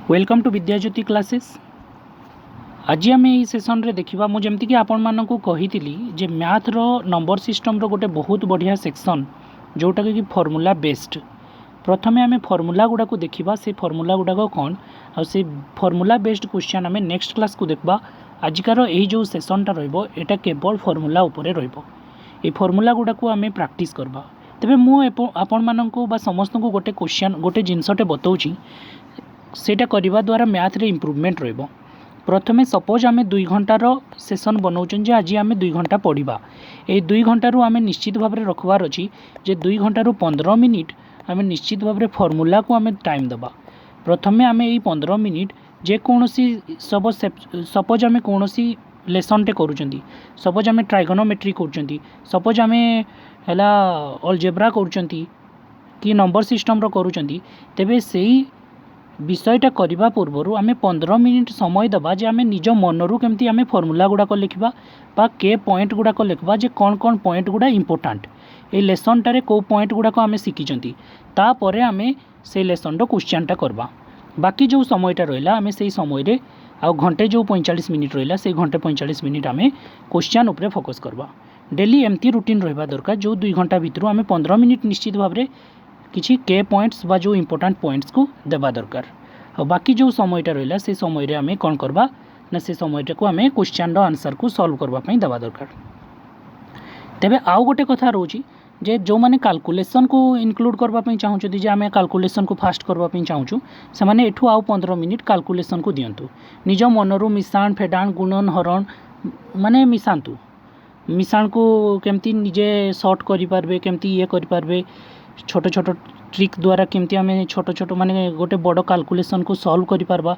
Welcome to विद्याज्योति classes. आज आम ये सेसन रे देखा मुझे आपण मानक कही जे मैथ रो नंबर सिस्टम रो गोटे बहुत बढ़िया सेक्शन जोटा कि फॉर्मूला बेस्ड। प्रथमे आम फॉर्मूला गुड़ा को देखा से फॉर्मूला गुड़ाक कौन आ से फॉर्मूला बेस्ड क्वेश्चन आम नेक्स्ट क्लास को देखा। आजिकार यही जो सेसनटा रहा केवल फॉर्मूला उपरे रही फॉर्मूला गुड़ा को आम प्रैक्टिस करबा। तेबे मु आपण मानक बा समस्त को गोटे क्वेश्चन गोटे जिनसटे बताऊँ सेटा करने द्वारा मैथ रे इम्प्रूवमेंट रहिबो। प्रथमे सपोज आम 2 घंटार सेसन बनाऊँ आज आम 2 घंटा पढ़ा ये 2 घंटारू आम निश्चित भाव में रखबार अच्छी जे 2 घंटारू 15 मिनिट आम निश्चित भाव में फॉर्मूला को आम टाइम दबा। प्रथमे आम ये 15 मिनिट जेकोसी सपोज आम कौन लेसन टे करूँ सपोज आम ट्राइगोनोमेट्री करूँ सपोज आम है अलजेब्रा करूँ कि नंबर सिस्टम रो करूँ तेबे सेही विषयटा करने पूर्वर आम 15 मिनिट समय दबा जे आम निज मनरू केमती आम फॉर्मूला गुड़ाक लिखा बा के पॉइंट गुड़ाक लिखा जे कौन कौन पॉइंट गुड़ा इंपोर्टेंट ये लेसनटारे कौ पॉइंट गुड़ाक आम शिखी तापर आम से लेसन क्वेश्चनटा करवा। बाकी जो समयटा रहा आम से समय आ घंटे जो 45 मिनिट रहा से घंटे 45 मिनिट आम क्वेश्चन उपरे फोकस करवा। डेली एमती रूटीन रहा दरकार जो 2 घंटा भितर आम 15 मिनिट निश्चित भाव में किसी के पॉइंट्स बा जो इंपोर्टेंट पॉइंट्स को देवा दरकार। और बाकी जो समयटा रहा से समय आम कौन करवा ना से समयटा को आम क्वेश्चन आंसर को सॉल्व करने देवा दरकार। तेबे आउ गोटे कथा रोची जे जो माने कैलकुलेशन को इनक्लूड करने चाहूँगी जे आम कैलकुलेशन को फास्ट करने चाहूँ से मैंने एठू आउ 15 मिनिट कैलकुलेशन को दिंतु निज मनरू मिशाण फेडाण गुणन हरण माने मिशातु मिशाण को केमती निजे सर्ट करें केमती ये करें छोट छोट ट्रिक द्वारा केमती आम छोट छोट माने गोटे बड़ कैलकुलेशन को सॉल्व करि पारबा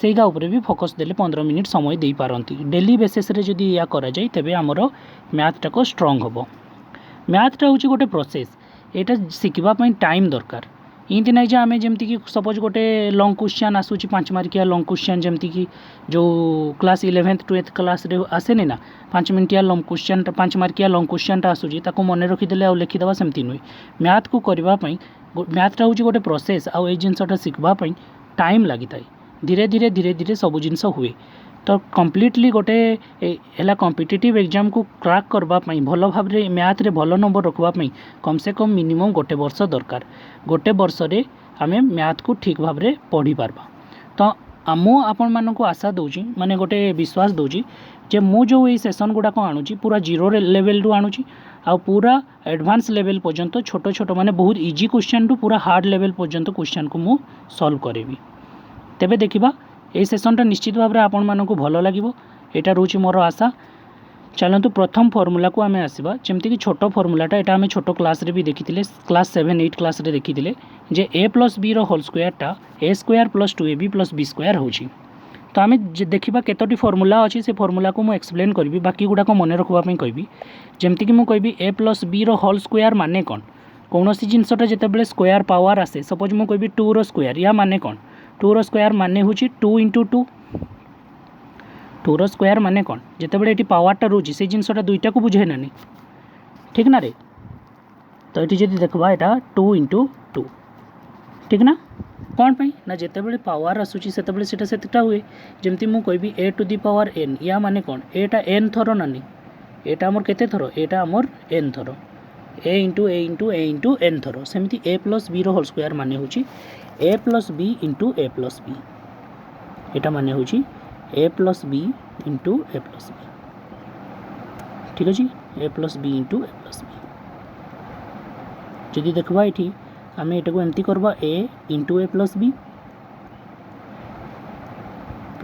सेगा उपरे भी फोकस देले 15 मिनिट समय दे पारंती। डेली बेसिस रे जदि या करा जाय तेबे हमर मैथटा को स्ट्रांग होबो। मैथटा होची गोटे प्रोसेस एटा शिखिबा पई टाइम दरकार इनती नहीं जे आम जमती कि सपोज गोटे लॉन्ग क्वेश्चन आसूची 5 मार्किया लॉन्ग क्वेश्चन जमती कि जो क्लास 11th 12th क्लास रे आसेनी ना 5 मिनिटिया लॉन्ग क्वेश्चन 5 मार्किया लॉन्ग क्वेश्चनटा आसूची ताको मन रखीदेले आ लिखिदेवा सेमती नुहे। मैथ को करने मैथटा होची गोटे प्रोसेस आ जिनसटा शिखवाई टाइम लगी था धीरे धीरे धीरे धीरे सब जिनस हुए तो कम्प्लीटली गोटे है कॉम्पिटिटिव एग्जाम को क्रैक करने भल भाव में मैथ रे भल नंबर रखवाई कम से कम मिनिमम गोटे वर्ष दरकार। गोटे वर्ष रे आम मैथ को ठीक भाव में पढ़ी पारबा। तो मु आपण मानक आशा दूची माने गोटे विश्वास दूची जे मु जो ये सेसन गुड़ाक आणुची पूरा जीरो लेवल रू आणुची आ पूरा एडवांस लेवल पर्यंत छोट छोट माने बहुत इजी क्वेश्चन टू पूरा हार्ड लेवल पर्यंत क्वेश्चन को मु सॉल्व करेबी। तेबे देखिबा ये सेसनटा निश्चित भाव में आपण मानक भल लगिबो एटा रोची मोर आशा। चलतु प्रथम फॉर्मूला को आम आसवा जमती कि छोट फॉर्मूलाटा एटा आम छोट क्लास रे भी देखी क्लास 7-8 क्लास रे देखी जे a प्लस बी होल स्क्वायरटा a square plus 2ab plus B square होची। तो आम देखा केतोटी फॉर्मूला अच्छी से फॉर्मूला को मुझे एक्सप्लेन करी बाकी गुड़ाक मन रखापी कहबी जमती कि मुझे कहबी a plus B whole square माने कौन कौन सी जिनसटा जितेबाला स्क्वायर पावर आसे सपोज मुझे कहबी 2 रो स्क्वायर या माने कौन 2 रो स्क्वायर माने हूँ 2 × 2 2 रो स्क्वायर माने कौन जितेबाला ये पावरटा रोचे से जिनसटा दुईटा को बुझे नानी ठीक ना रे। तो ये जब देखा यहाँ 2 × 2 ठीक ना कौन पाई ना जितेबाला पावर आसूची से सेटा हुए जमती मुझे कहबी a to the power n या माने कौन एटा n थर नानी एटा आमर केते थर एटा आमर n थर a × n थर सेमती a plus B whole square माने होची a plus B × a plus B एटा माने होची a plus B × a plus B ठीक अच्छे a plus B × a plus B. जदि देखबा ये आम एटा को एमती करबा a × a plus B ×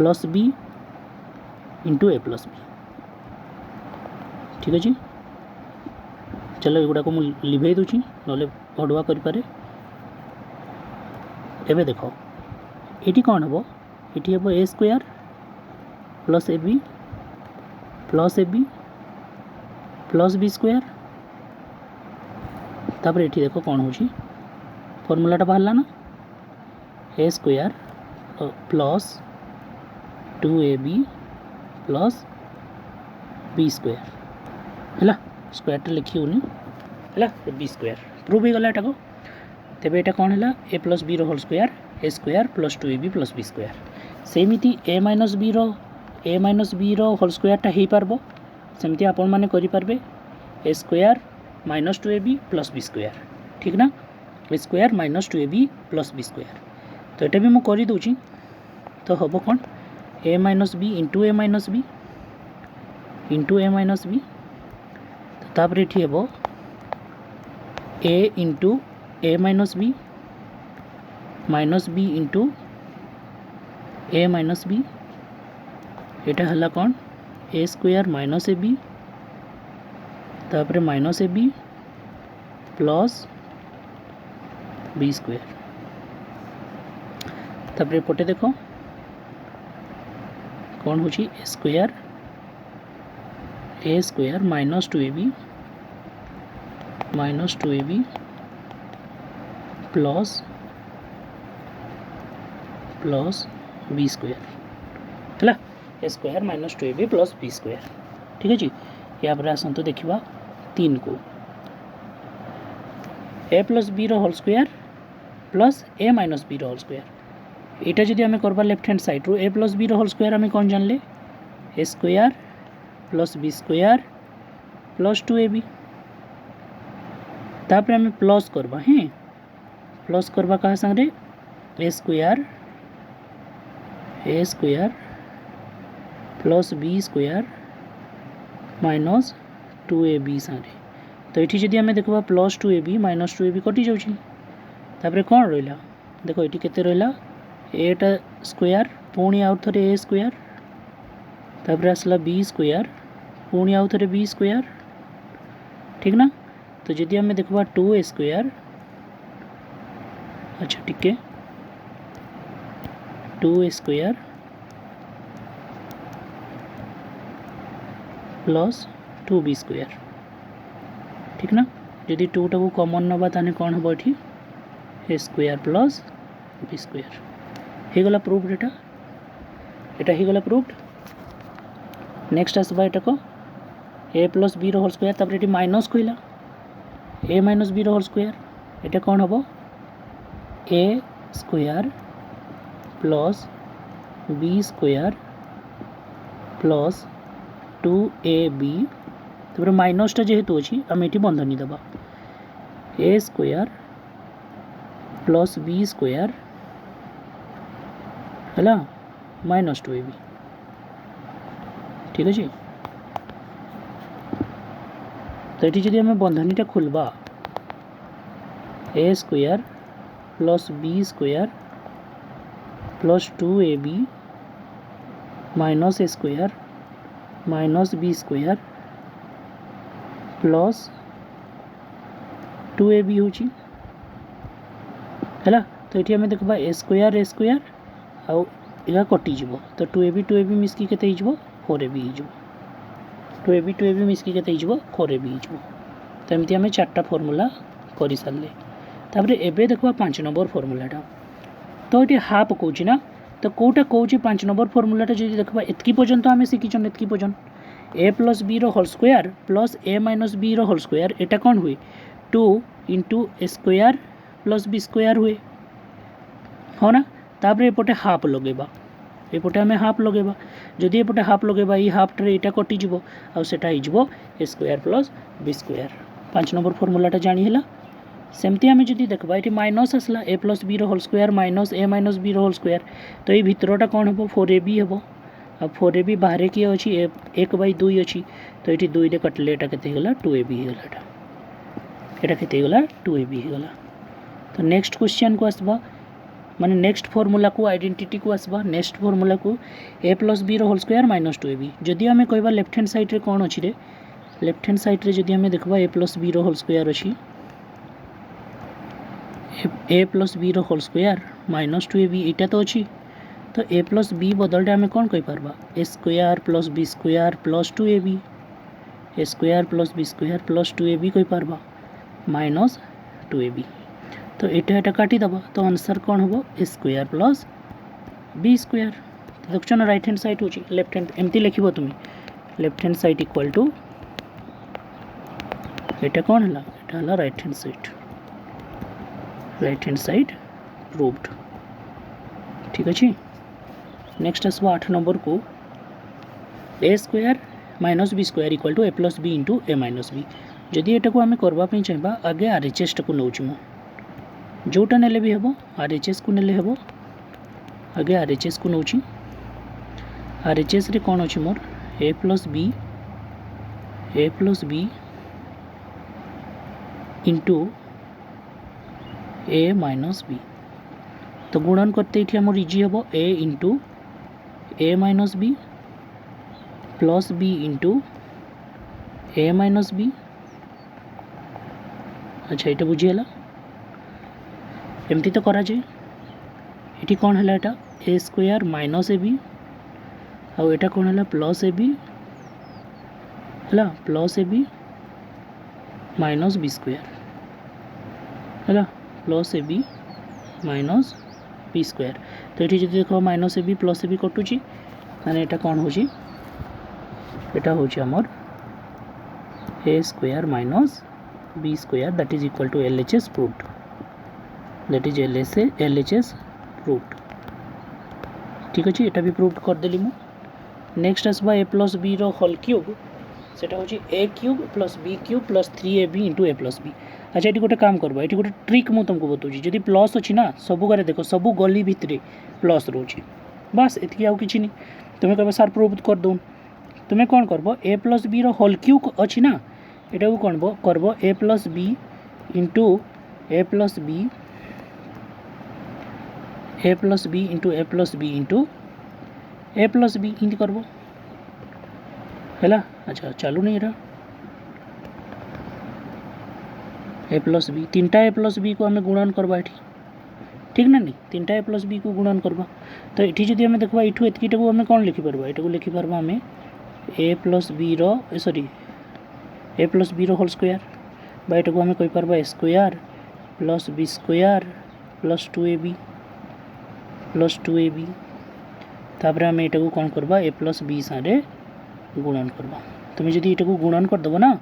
a plus B ठीक अच्छे। चलो एगुड़ा को लिभे दूची ना अड़ुआ करें। एबे देख ये कौन हम ये हम a square plus ab plus B square तापर ये देख कौन हो फॉर्मूलाटा बाहर ना a square plus 2ab plus B square है स्क्वायरटा लिखी होनी है बी स्क्वायर प्रूव हो गला एटा को। तेबे एटा कौन है a plus B whole square A square plus 2ab plus B square सेमती ए माइनस बी होल स्क्वायरटा हो पार सेमती आपण मैंने करें A square minus 2ab plus B square ठीक ना ए square minus 2ab plus B square तो यहाँ भी मुझे करदे तो हम कौन A minus B into A minus B तो तापर ये हम ए इंटू ए माइनस बी इंटू ए माइनस बी यहाँ है कौन A square minus A B तापर minus A B plus B square तापर पटे देख कौन हो ए square minus 2ab plus B square है A square minus 2ab plus B square ठीक है जी या पर आसतु देखा 3 को ए plus B whole square plus ए माइनस बी होल स्क्वायर यहाँ जब आम करवा लेफ्ट हैंड साइड रू A plus B whole square आम कौन जानले A square plus B square plus 2ab तापर आम प्लस करवा हैं प्लस करवा क्या संगे a square plus B square minus 2ab संगे तो ये जब आम देखा प्लस 2ab माइनस 2ab कटि जाऊँगी कौन रहा देख ये केते रहा एटा स्क्वायर पुणी आउ थे ए स्क्वायर तापर आसला बी स्क्वायर पुणी आउ थे बी स्क्वायर ठीक ना तो जदि आम देखा 2a स्क्वायर अच्छा ठीक है 2a square plus 2b square ठीक ना जदि 2 टाक कॉमन नवा ताने कौन हम ये ए स्क्वायर प्लस बी स्क्वायर हो गला प्रूफ यहाँ हो गला प्रूफ नेक्स्ट आसवा एटा को ए प्लस बी होल स्क्वायर तापर ये माइनस कहला a minus B whole square यहाँ कौन हम a square plus B square plus 2ab तापर माइनसटा जेहेतु अच्छी आम ये बंधनी दबा a square plus B square है माइनस 2ab ठीक अच्छे तो ये जब आम बंधनीटा खोलवा a square plus B square plus 2ab minus a square minus b square plus 2ab हो तो ये आम देखा ए स्क्वायर आउ या कटिज तो 2ab मिसकी केते हो 4ab हो 2ab मिसकी केते हो 4ab हो तो एमती आम 4टा फर्मूला कर सारे तापर एबे देखा 5 नंबर फर्मूलाटा तो ये हाफ कौच ना तो कौटा कौच 5 नंबर फर्मूलाटा जो देखा एतकी पर्यंत आम शिखीन एतकी पर्यंत a plus B whole square plus A minus B whole square यहाँ कौन हुए 2 into a square plus B square हुए हाँ ना तापर एपटे हाफ लगेबा एपटे आम हाफ लगेबा जदि एपटे हाफ लगेबा ये हाफ्टे यहाँ कटिज आटा हो ए square plus B square 5 number फर्मूलाटा जानीला सेमती आम जब देखा ये माइनस आसला a plus B whole square minus a minus B whole square तो ये भितरटा कौन हम 4ab हम आ 4ab बाहर किए अच्छी 1/2 अच्छी तो ये 2 रे कटले यहाँ के 2ab होगा यहाँ के 2ab होगा तो नेक्स्ट क्वेश्चन को आसवा माने नेक्स्ट फर्मूला को आइडेंटिटी को आसवा नेक्स्ट फर्मूला को ए plus B whole square minus 2ab जदि आम कहवा लेफ्ट हैंड साइड रे कौन अच्छी रे लेफ्ट हैंड साइड रे जदि आम देखा a plus B whole square अच्छी a plus B whole square minus 2ab यहाँ तो अच्छी तो ए प्लस बी बदलटे आम कौन कहीपर a square plus B square plus 2ab a square plus B square plus 2ab कहीपर माइनस 2ab तो यहाँ काटिदेव तो आंसर कौन हम a square plus B square देख ना राइट हैंड साइड हो लेफ्ट हैंड एमती लिख तुम left hand side equal to यहाँ कौन है राइट हैंड साइड प्रूव्ड ठीक अच्छे। नेक्स्ट आसो 8 नंबर को a square minus b square equal to a plus b into A minus b. जदि एटा को आम करवाई चाहिए आगे आर एच एस टा नौ जोटा नेले भी हम आर एच एस को नेले हम आगे आर एच एस को नौ आर एच एस रे कौन अच्छी मोर a plus b into A minus B. तो गुणन करते ये आम इजी हम ए इंटू ए minus b plus b into ए माइनस बी। अच्छा ये बुझीगला एमती तो करा जाए। ये कौन है एटा a square minus A b आउ एटा कौन है प्लस ए बी है plus a b minus b square है plus a b minus b square. तो ये देख minus A B plus a b कटुची माने एटा कौन हो एटा हूँ आमर a square minus b square that is equal to L H S proved that is L H S proved. ठीक अच्छे ये भी प्रूव्ड करदेली मु। नेक्स्ट आसवा a plus B whole cube सेटा हूँ a cube plus b cube plus 3ab into a plus b. अच्छा ये गोटे काम करवा ये गोटे ट्रिक मुझे तुमको बताऊँ जदि प्लस अच्छी ना सबू गारे देख सबू गली भितर प्लस रोचे बास एति आउ कि नहीं तुम्हें कह सार प्रूव कर दो तुम्हें कौन करब ए प्लस बी होल क्यूब अच्छी ना यहाँ को कौन करब ए plus b into a plus b into a plus b into a plus B इनती करब है। अच्छा चालू नहीं रहा ए प्लस बी तीनटा ए प्लस बी को आम गुणन करवा ये ठीक ना नहीं तीनटा ए प्लस बी को गुणन करवा। तो ये जब आम देखा यू एतटा को आम कौन लिखिपार यहाँ को लिखिपार आम a plus b sorry a plus B whole square यहाँ को आम कहीपर a square plus B square plus 2ab तापर आम यहाँ को कौन करवा ए प्लस बी सारे गुणन करवा। तुम्हें जब ये गुणन करदेव ना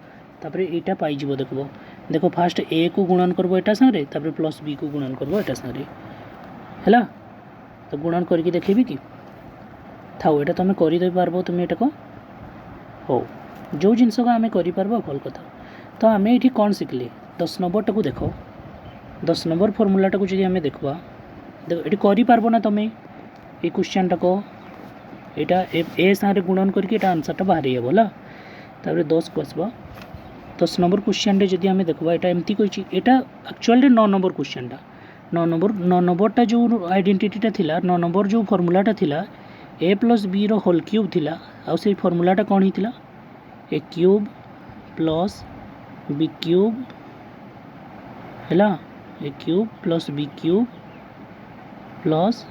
तापर यहाँ पाइज देख फास्ट ए को गुणन करब एटा सारे तापर प्लस बी को गुणन करब एटा सारे है। तो गुणन करके देखेबी कि थाओ यहाँ तुम करदे पार्ब तुम्हें यहाँ हो जो जिनस को आम कर भल कथा। तो आम ये कौन शिखले 10 नंबर टाक देख 10 नंबर फर्मूलाटा को जब आम देखा देख ये कर ना तुम्हें ये क्वेश्चन टाक यहाँ ए सारे गुणन करके आंसरटा बाहर हेला। तापर 10 को आसवा 10 नंबर क्वेश्चन जब आम देखा यहाँ एमती कही यहाँ एक्चुअल 9 नंबर क्वेश्चनटा 9 नंबरटा जो आइडेंटिटीटा थिला 9 नंबर जो फर्मूलाटा थिला a plus B whole cube थिला आउ से फर्मूलाटा कौन होता a cube plus b cube है a cube plus b cube plus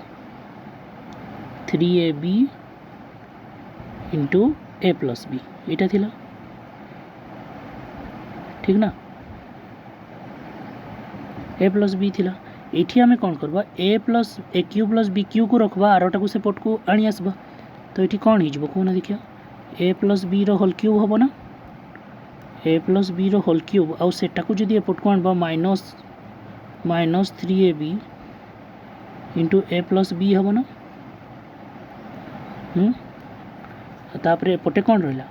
3ab into a plus b यहाँ थिला ठीक ना ए प्लस बी थिला। ये आम कौन करवा ए क्यू प्लस बी क्यू को रखवा आरटा को सेपट को आनी आसबा। तो ये कौन हो कहना देखिए ए प्लस बी होल क्यूब हम ना a plus B whole cube आउ सेटा को जब एपट को आणबा minus 3ab into a plus B हम ना तापर एपटे कौन रहा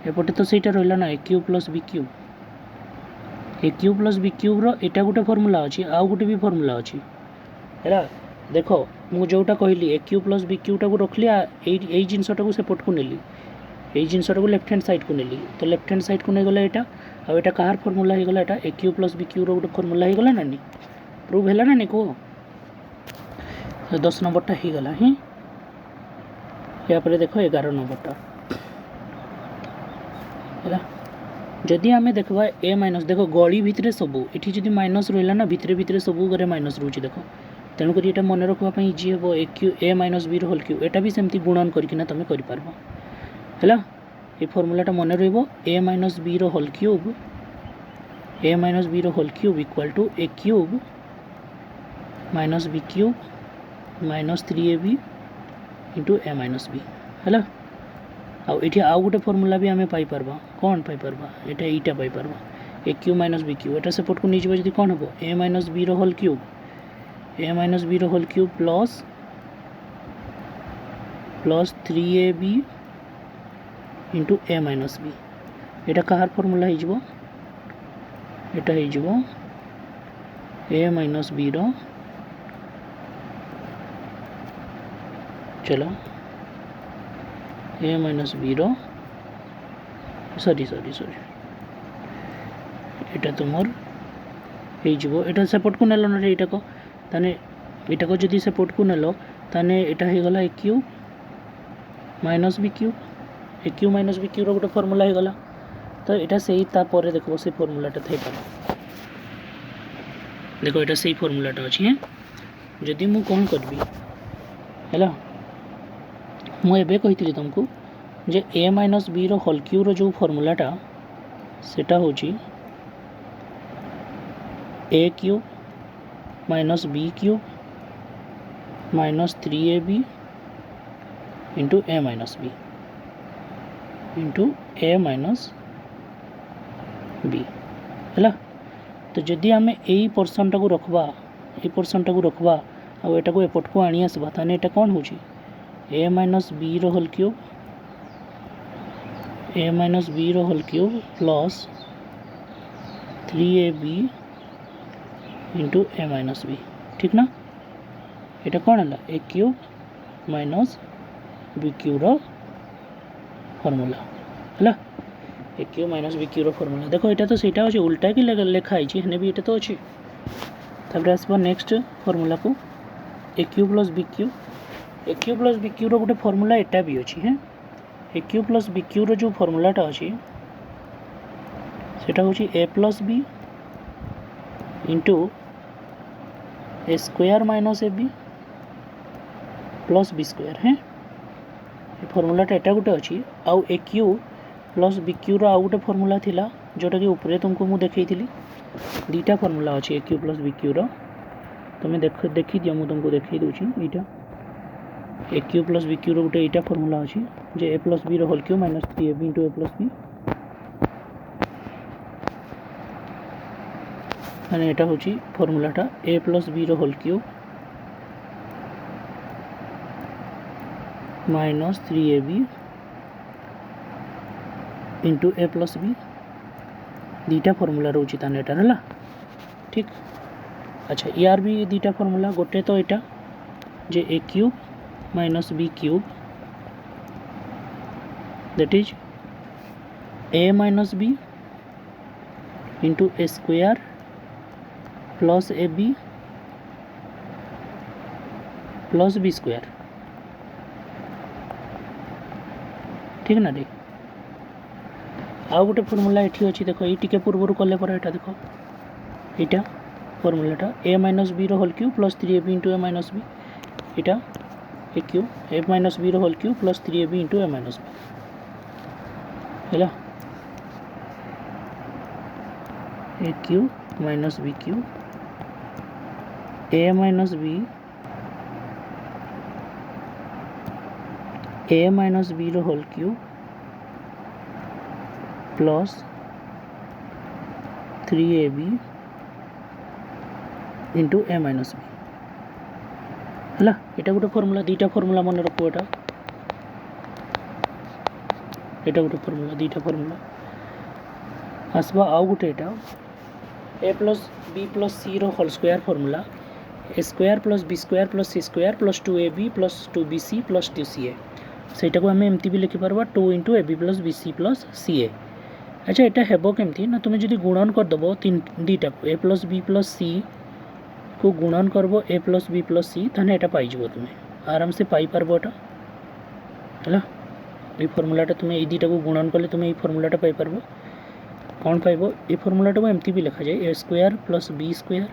एपटे तो सहीटा रहा ना a cube plus b cube एटा गोटे फर्मूला अच्छी आउ गोटे भी फर्मूला अच्छी है। देख मुझे जोटा कहली ए क्यू प्लस बी क्यूटा को रखली यही जिनसटा को सेपट को नेली यही जिनसटा को लेफ्ट हैंड साइड को नेली। तो लेफ्ट हैंड साइड को नहीं गला यहाँ आउ एटा कहार फर्मूला हो गला ए क्यू प्लस बी क्यू गोटे फर्मूला हो गला ना नी प्रूव है ना नहीं कह 10 नंबरटा हो गला ही। या देख 11 नंबरटा है जदि आम देखा ए माइनस देख गली भितर सबू ये जब माइनस रहा ना भितर भितर सबू घरे माइनस रोचे देख तेणुक ये मन रखापी इजी हे ए माइनस बी होल क्यूब एटा भी सेमती गुणन करना तुम कर ये फर्मूलाटा मन रे minus B whole cube equal to A cube minus B cube minus 3ab into A minus B है। आउ ये आउ गोटे फर्मूला भी आम पाइपर कौन पाइपर यहाँ यहीटा पाइपर a cube minus B cube एटा सेपट को नहीं जब कौन हम a minus B whole cube plus plus 3ab into A minus b एटा कहार फॉर्मूला हो ए माइनस बी रो चलो ए माइनस बी रो सॉरी एटा तुमर हो एटा सेपट को नेल ना एटा को ताने एटा को जदि सेपट को नेल ताने एटा हो गला ए क्यूब माइनस बी क्यूब ए क्यूब माइनस बी क्यूब गोटे फॉर्मूला हो गला तो एटा सही तापर देखो से फॉर्मूलाटा थई पारे देखो एटा सही फॉर्मूलाटा अछि है जदि मु कोन करबी हैला मु एबे कहितली तुमको जे ए माइनस बी रो होल क्यूब रो जो फॉर्मूलाटा सेटा होची a cube minus B cube minus 3ab into A minus B into A minus B है तो जदि आम यही पोर्सनटा को रखबा ये पोर्सनटा को रखबा आ एटा को एपट को आनी आसबा ताने एटा कौन होची ए माइनस बी रो whole cube plus 3ab into ए माइनस बी ठीक ना एटा कौन है a cube minus B cube रो फॉर्मूला है a cube minus B cube रो फॉर्मूला देखो एटा तो सेटा होची उल्टा कि लिखाई हेने भी एटा तो अच्छी तापर आसबा नेक्स्ट फॉर्मूला को a cube plus b cube रो गोटे फॉर्मूला एटा भी अच्छी है a cube plus b cube रो जो फॉर्मूलाटा अच्छी सेटा होची a plus b into a square minus A B plus B square है फॉर्मूलाटा एटा गोटे अच्छी आउ a cube plus b cube रो आउ गोटे फॉर्मूला थिला जोटा कि ऊपर तुमको मु देखैथिली दीटा फॉर्मूला अच्छी a cube plus b cube रो तुम देखी दियो मु तुमको देखै दोची एटा a cube plus b cube रो गोटे एटा फॉर्मूला अच्छी जे ए प्लस बी रो whole cube minus 3ab into a plus b माने एटा होची फॉर्मूलाटा ए प्लस बी रो whole cube minus 3ab into a plus b दीटा फॉर्मूला रोची ताने एटा हला ठीक अच्छा यार भी दीटा फॉर्मूला गोटे तो एटा जे a cube minus B cube that is a minus B into a square plus a B plus B square ठीक ना देख आउ गोटे फॉर्मूला एठी अच्छी देखो ये टिके पूर्व कले पर एटा देखो एटा फॉर्मूलाटा ए माइनस बी रो whole cube plus 3ab into ए माइनस बी एटा a cube a minus b रो whole cube plus 3ab into ए माइनस बी हैला a cube minus B cube a minus b रो whole cube plus 3ab into ए minus B है एटा गोटे formula दीटा formula मन रखो एटा गोटे फॉर्मूला दीटा फॉर्मूला आसबा आउ गोटे एटा a plus b plus c रो whole square formula a square plus B square plus c square plus 2ab plus 2bc plus 2ca सेटा को आम एमती भी लिखिपार 2 into a B plus b c plus c a अच्छा एटा हेबो केमती ना तुम्हें जदि गुणन करदेव दीटा को ए प्लस बी प्लस सी को गुणन करब ए प्लस बी प्लस सी ताने एटा पाइज तुम्हें आराम से पाई पारबो एटा है ये फॉर्मूलाटा तुम्हें ये दीटा को गुणन कले तुम्हें ये फॉर्मूलाटा पाई पारबो कौन पाइबो ये फॉर्मूलाटा को एमती भी लिखा जाए a square plus B square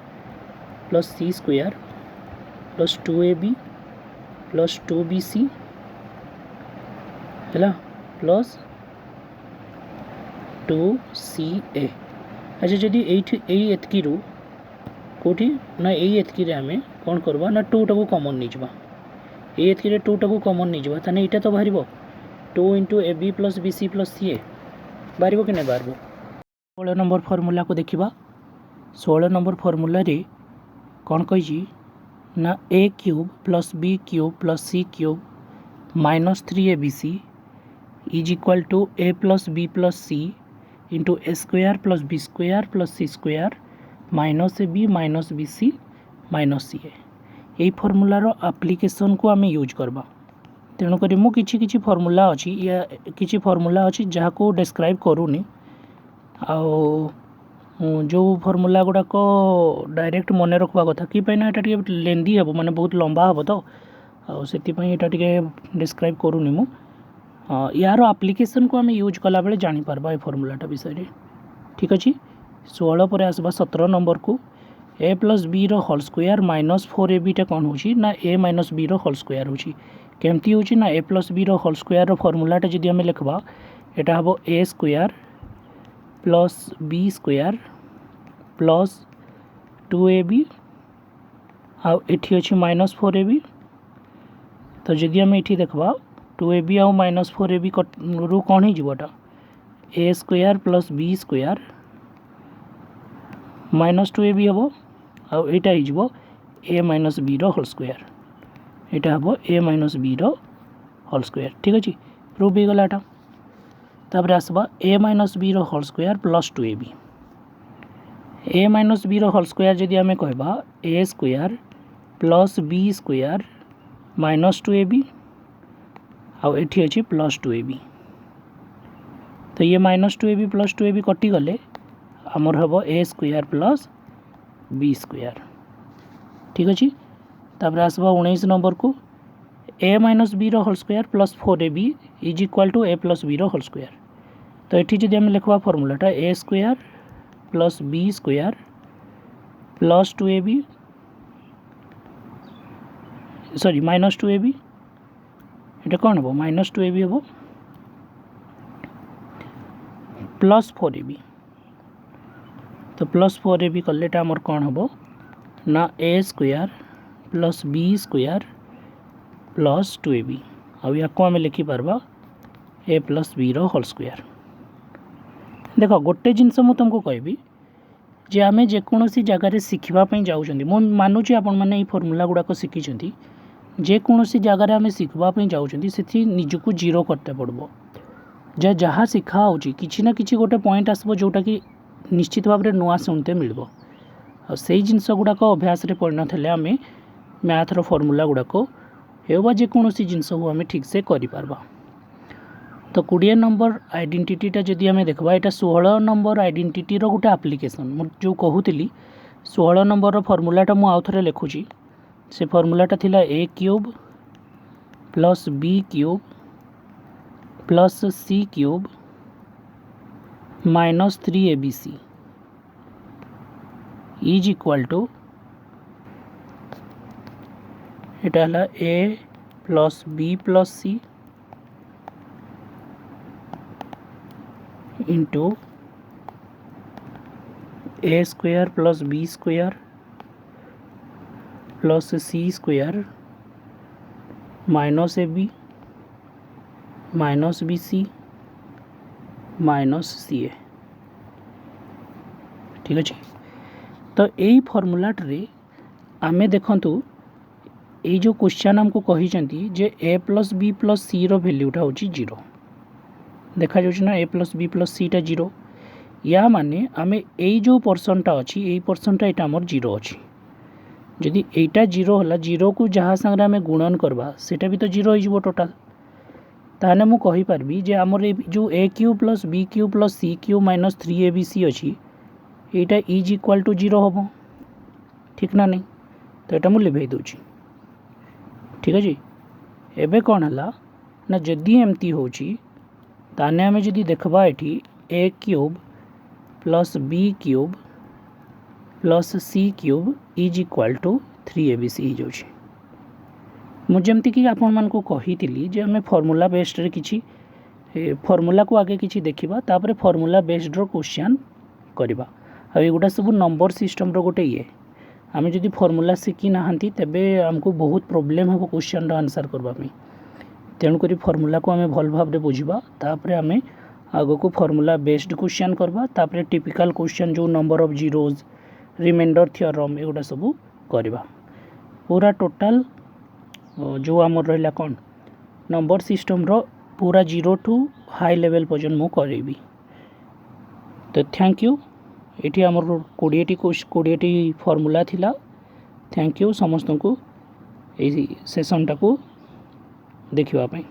plus c square plus 2ab plus 2bc है प्लस 2ca अच्छा जदि एतकी रू कौटी ना एतकी आम कौन करवा ना 2 टा को कॉमन नहीं जावा एतकी 2 टा को कॉमन नहीं जावा ताने एटा तो बाहर 2 into a B plus b c plus c a बाहर कि नहीं बाहर 16 नंबर फॉर्मूला को देखा 16 नंबर फॉर्मूला रे कौन कही ना a cube plus b cube plus c cube -3abc is equal to a plus b plus c into a square plus B square plus c square minus A b minus b c minus c a यही फर्मूलार application को आम use करवा। तेणुक मुझे किसी formula अच्छी या किसी फर्मूला अच्छी जहाँ को डिस्क्राइब करूनी जो फर्मूला गुड़ाक डायरेक्ट मन रखा कथा कि यहाँ लेंदी हे माने बहुत लंबा हे तो से डिस्क्राइब करूनी मु यार आप्लिकेसन को आम यूज कला बेले जानीपार ये फर्मूलाटा विषय। ठीक अच्छे 16 पर आसवा 17 नंबर को ए प्लस बी रोल स्क्वायर माइनस 4ab टा कौन हो ना ए माइनस बी रोल स्क्वायर हो केमती हो ना ए प्लस बी रोल स्क्वायर फर्मूलाटा जदि आम लिखवा यहाँ हम a square plus B square plus 2ab आउ एठी अच्छी माइनस 4ab तो जदि आम ये देखा 2ab आउ माइनस 4ab रू कौन होटा a square plus B square minus 2ab हम आउ यहाँ हो ए माइनस बी रोल स्क्वायर यहाँ हम ए माइनस बी रोल स्क्वायर। ठीक अच्छे प्रूफ हो गला तापर आसवा ए माइनस बी रोल square plus 2ab a minus b रोल स्क्वायर जदि आम कहवा a square plus B square minus 2ab आउ एठी अच्छी प्लस 2ab तो ये माइनस 2ab प्लस 2ab कटिगले आमर हम a square plus B square. ठीक अच्छे तापर आसवा 19 नंबर को ए माइनस बी रोल square plus 4ab is equal to a plus b रोल स्क्वायर तो ये जब आम लिखवा फर्मूलाटा a square plus B square plus 2ab sorry minus 2ab ये कौन हम माइनस 2ab हम प्लस 4ab तो प्लस 4ab कले आमर कौन हम ना ए square plus B square plus 2ab आउ या आम लिखिपार ए प्लस बी रोल स्क्वायर। देख गोटे जिनस मु तुमको कहबी जे आम जेकोसी जगार शिखापी जाऊँ मु मानुची आपण मैंने ये फर्मूला गुड़ाक शिखी जेकोसी जगार आम शिखापी जाऊँ से निजक जीरो करते पड़ो जहाँ शिखा हो कि किसी गोटे पॉइंट आसब जोटा कि निश्चित भाव में नुआ शुणते मिल से जिनस गुड़ाक अभ्यास परिणत हेले आम मैथर फर्मूला गुड़ाक हो जेकोसी जिनस को आम ठीक से करें। तो 20 नंबर आइडेंटिटीटा जदि आम देखा यहाँ 16 नंबर आइडेंटिटी गोटे आप्लिकेसन मुझे जो कहूली 16 नंबर फर्मूलाटा मुझे आउ थे लिखुची से फर्मूलाटा थिला a cube plus b cube plus c cube minus 3abc is equal to यहाँ a plus b plus c into a square plus B square plus c square minus ab minus bc minus ca। ठीक अच्छे तो यही फर्मूलाटे आमे देखंतु ये जो question हमको कही जे a plus b plus c रो वैल्यूटा हूँ 0 देखा जाऊँ ना ए प्लस बी प्लस सी टा 0 या माने आमे यही जो पर्सनटा अच्छी यही पर्सनटा यहाँ आमर 0 अच्छी जदि यहाँ 0 है 0 को जहाँ सांगे आम गुणन करवा सेटा भी तो 0 हो टोटाल ताने मु कहि पारबी जे आमर जो a cube plus b cube plus c cube minus 3abc अच्छी यहाँ इज इक्वाल टू 0 हम ठीक ना नहीं तो यहाँ मुझे लिभे दूची। ठीक अच्छे एबे कौन है ना जदि एमती हो ताने आम जदि देखबा ये a cube plus b cube plus c cube is equal to 3abc हो जाऊँ। मुझे कि आपण मानक कही जे आम फर्मूला बेस्ड रे किछि फर्मूला को आगे किछि देखिबा तापर फर्मूला बेस्ड रो क्वेश्चन करबा आ एगुडा सब नंबर सिस्टम रो गोटे ये आम जदि फर्मूला शिखी ना तेबे हमको बहुत प्रोब्लेम हम क्वेश्चन आंसर करवाई तेणुक फर्मूला को आम भल भाव बुझा तापर आम आग को फर्मूला बेस्ड क्वेश्चन करवा तापर टिपिकल क्वेश्चन जो number of zeros remainder theorem एगुडा सब करवा पूरा टोटाल जो आमर रहा कौन नंबर सिस्टम रो पूरा 0 टू हाई लेवल पर्यंत मु करेबी। तो थैंक यू। ये आमर 20टी फॉर्मूला थिला। थैंक यू समस्त को ये सेशन टाको देखिबा पई।